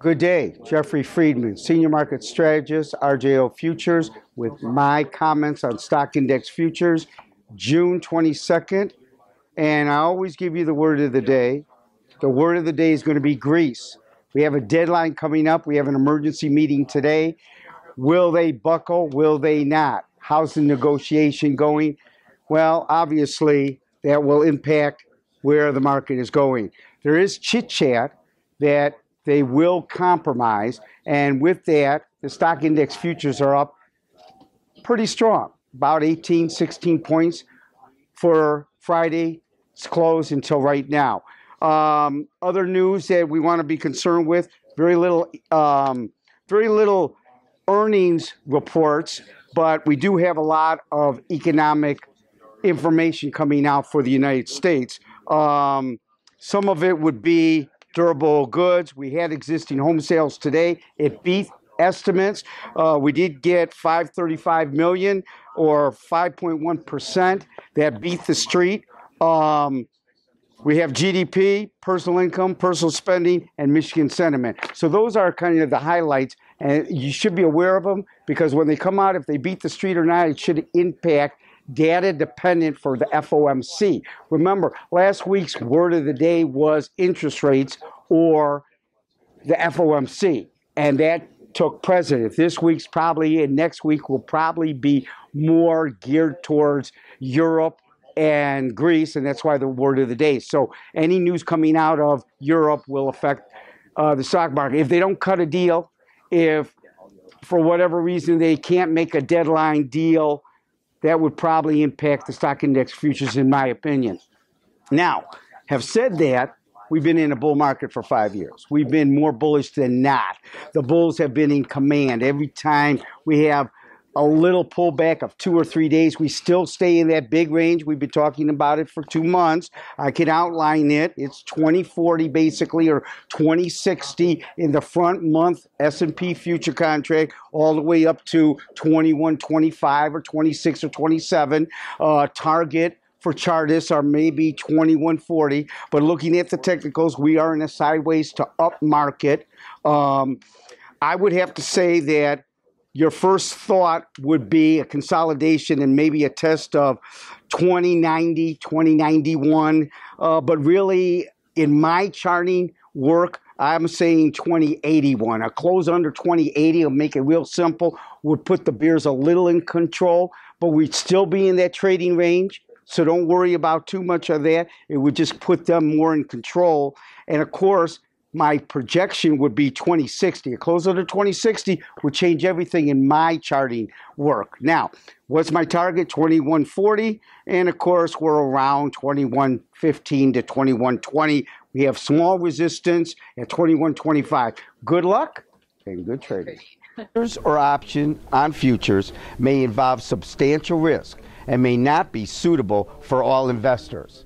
Good day, Jeffrey Friedman, Senior Market Strategist, RJO Futures, with my comments on stock index futures, June 22nd. And I always give you the word of the day. The word of the day is going to be Greece. We have a deadline coming up. We have an emergency meeting today. Will they buckle? Will they not? How's the negotiation going? Well, obviously, that will impact where the market is going. There is chit-chat that they will compromise, and with that, the stock index futures are up pretty strong, about 18, 16 points for Friday's close until right now. Other news that we want to be concerned with, very little earnings reports, but we do have a lot of economic information coming out for the United States. Some of it would be durable goods. We had existing home sales today. It beat estimates. We did get 535 million or 5.1%. That beat the street. We have GDP, personal income, personal spending, and Michigan sentiment. So those are kind of the highlights, and you should be aware of them because when they come out, if they beat the street or not, it should impact data dependent for the FOMC. Remember, last week's word of the day was interest rates or the FOMC, and that took precedent. This week's probably, and next week will probably be more geared towards Europe and Greece, and that's why the word of the day. So any news coming out of Europe will affect the stock market. If they don't cut a deal, if for whatever reason they can't make a deadline deal, that would probably impact the stock index futures, in my opinion. Now, have said that, we've been in a bull market for 5 years. We've been more bullish than not. The bulls have been in command. Every time we have a little pullback of 2 or 3 days, we still stay in that big range. We've been talking about it for 2 months. I can outline it. It's 2040 basically, or 2060 in the front month S&P future contract, all the way up to 2125 or 26 or 27. Target for Chartis are maybe 2140. But looking at the technicals, we are in a sideways to up market. I would have to say that your first thought would be a consolidation and maybe a test of 2090, 2091. But really, in my charting work, I'm saying 2081. A close under 2080 will make it real simple, would put the bears a little in control, but we'd still be in that trading range. So don't worry about too much of that. It would just put them more in control. And of course, my projection would be 2060. A close under 2060 would change everything in my charting work. Now, what's my target? 2140. And of course, we're around 2115 to 2120. We have small resistance at 2125. Good luck and good trading. Futures or option on futures may involve substantial risk and may not be suitable for all investors.